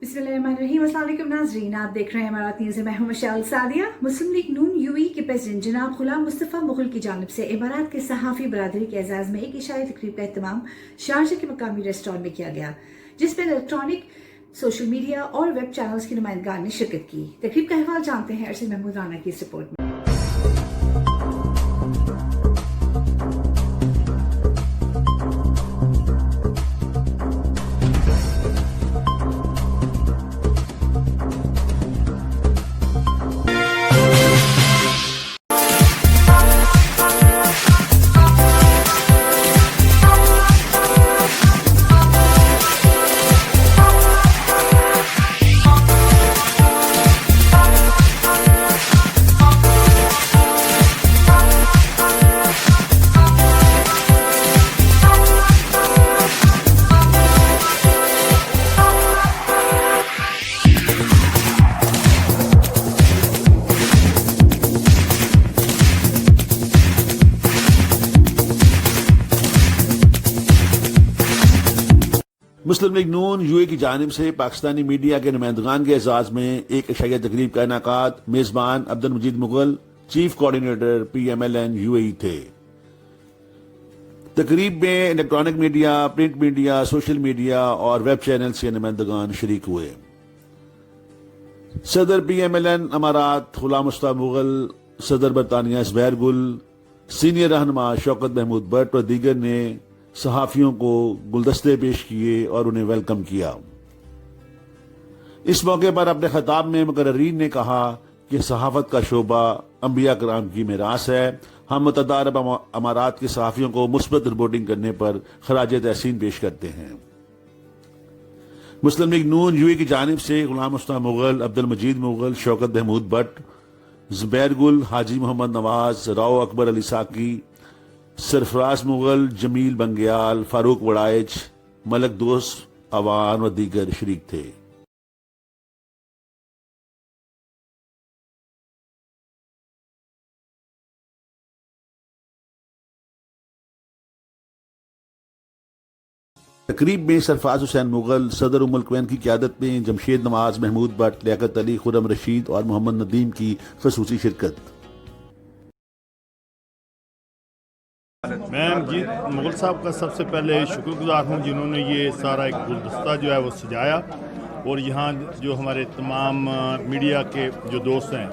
बिस्मिल्लाहिर्रहमानिर्रहीम। अस्सलाम वालेकुम नाज़रीन, आप देख रहे हैं इमारात न्यूज़। मैं हूं मशाल सादिया। मुस्लिम लीग नून यूएई के प्रेसिडेंट जनाब गुलाम मुस्तफ़ा मुग़ल की जानिब से इमारात के सहाफ़ी बरादरी के एजाज़ में एक इशाई तकरीब का एहतमाम शारजा के मकामी रेस्टोरेंट में किया गया, जिसमें इलेक्ट्रॉनिक, सोशल मीडिया और वेब चैनल्स की नुमाइंदगान ने शिरकत की। तकरीब का अहवाल जानते हैं अरशद महमूद राना की इस रिपोर्ट में। मुस्लिम लीग नून यूए की जानिब से पाकिस्तानी मीडिया के नुमाइंदगान के एजाज में एक इशाइया तकरीब का इनाकात मेजबान Abdul Majeed Mughal, chief coordinator PMLN UAE थे। तकरीब में electronic media, print media, social media और वेब चैनल्स के नुमाइंदगान शरीक हुए। सदर PMLN अमारात गुलाम मुस्तफ़ा मुग़ल, सदर बरतानिया ज़ुबैर गुल, सीनियर रहनुमा शौकत महमूद भट्ट और दीगर ने सहाफियों को गुलदस्ते पेश किए और उन्हें वेलकम किया। इस मौके पर अपने खिताब में मुकर्रीन ने कहा कि सहाफत का शोबा अंबिया कराम की मीरास है। हम मुतअद्दिद अरब अमारात के सहाफियों को मुस्बत रिपोर्टिंग करने पर खराज तहसीन पेश करते हैं। मुस्लिम लीग नून यूए की जानिब से गुलाम मुस्तफ़ा मुग़ल, अब्दुल मजीद मुग़ल, शौकत महमूद भट्ट, ज़ुबैर गुल, हाजी मोहम्मद नवाज, राव अकबर अली साकी, सरफराज मुग़ल, जमील बंग्याल, फारूक वड़ाइच, मलक दोस्त अवान व दीगर शरीक थे। तकरीब में सरफराज हुसैन मुग़ल, सदर उम्मुल कुवैन की क़यादत में जमशेद नवाज, महमूद भट्ट, लियाकत अली, खुर्रम रशीद और मोहम्मद नदीम की ख़ुसूसी शिरकत। मैं मजीद मुग़ल साहब का सबसे पहले शुक्रगुजार हूँ जिन्होंने ये सारा एक गुलदस्ता जो है वो सजाया, और यहाँ जो हमारे तमाम मीडिया के जो दोस्त हैं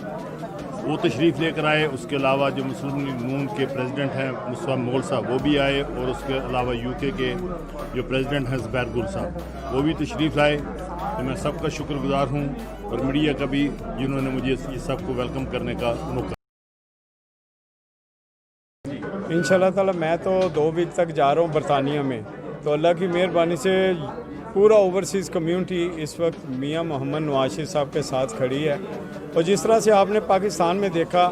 वो तशरीफ़ लेकर आए। उसके अलावा जो मुस्लिम लीग नून के प्रेसिडेंट हैं मुस्तफ़ा मुग़ल साहब वो भी आए, और उसके अलावा यूके के जो प्रेसिडेंट हैं ज़ुबैर गुल साहब वो भी तशरीफ़ लाए। तो मैं सबका शुक्रगुजार हूँ, और मीडिया का भी जिन्होंने मुझे ये सबको वेलकम करने का मौका। इंशाल्लाह ताला मैं तो 2 वीक तक जा रहा हूँ बरतानिया में, तो अल्लाह की मेहरबानी से पूरा ओवरसीज़ कम्युनिटी इस वक्त मियाँ मोहम्मद नवाज साहब के साथ खड़ी है। और जिस तरह से आपने पाकिस्तान में देखा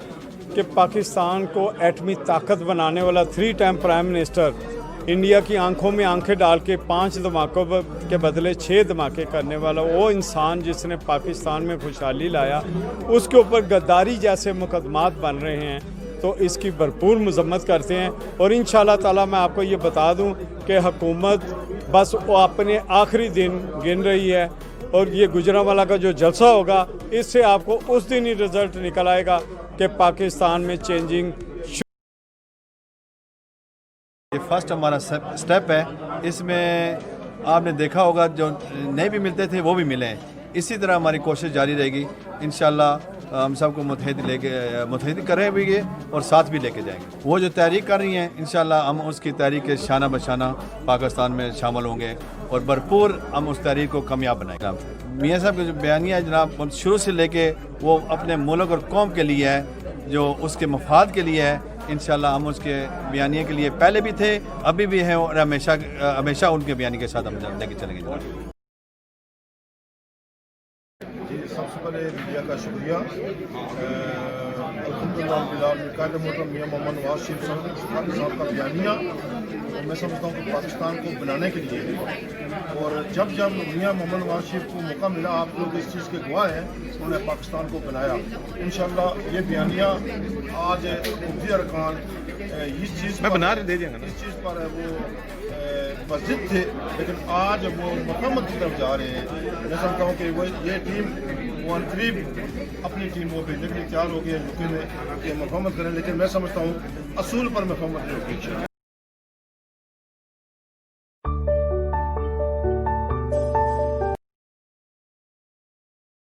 कि पाकिस्तान को एटमी ताकत बनाने वाला 3 टाइम प्राइम मिनिस्टर इंडिया की आंखों में आंखें डाल के 5 धमाकों के बदले 6 धमाके करने वाला वो इंसान जिसने पाकिस्तान में खुशहाली लाया, उसके ऊपर गद्दारी जैसे मुकदमात बन रहे हैं, तो इसकी भरपूर मजम्मत करते हैं। और इंशाल्लाह ताला मैं आपको ये बता दूं कि हुकूमत बस वो अपने आखिरी दिन गिन रही है, और ये गुजरांवाला का जो जलसा होगा इससे आपको उस दिन ही रिजल्ट निकल आएगा कि पाकिस्तान में चेंजिंग। ये फर्स्ट हमारा स्टेप है। इसमें आपने देखा होगा जो नहीं भी मिलते थे वो भी मिले हैं। इसी तरह हमारी कोशिश जारी रहेगी। इंशाल्लाह हम सबको मुतहद करेंगे और साथ भी लेके जाएंगे। वो जो तहरीक कर रही हैं इंशाल्लाह हम उसकी तहरीक के शाना बशाना पाकिस्तान में शामिल होंगे और भरपूर हम उस तहरीक को कामयाब बनाएंगे। मियाँ साहब का जो बयानिया है जनाब शुरू से लेके वो अपने मुल्क और कौम के लिए है, जो उसके मफाद के लिए है। इंशाल्लाह हम उसके बयानिया के लिए पहले भी थे, अभी भी हैं, और हमेशा उनके बयानी के साथ हम लेके चलेंगे। सबसे पहले मीडिया का शुक्रिया। कायदे मोहतरम मियाँ मोहम्मद नवाज शरीफ साहब का बयानिया मैं समझता हूँ कि पाकिस्तान को बनाने के लिए, और जब मियाँ मोहम्मद नवाज शरीफ को मौका मिला, आप लोग इस चीज़ के गवाह हैं, उन्होंने पाकिस्तान को बनाया। इंशाल्लाह ये बयानिया आज मुफ्ती अरकान इस चीज़ पर है वो मस्जिद थे, लेकिन आज वो मुहम्मद की तरफ जा रहे हैं। मैं समझता हूँ कि वो ये टीम वो करीब अपनी टीम को भेजने के लिए तैयार हो गए यूके में कि मुहम्मद करें, लेकिन मैं समझता हूँ असूल पर मुहम्मद ने होगी।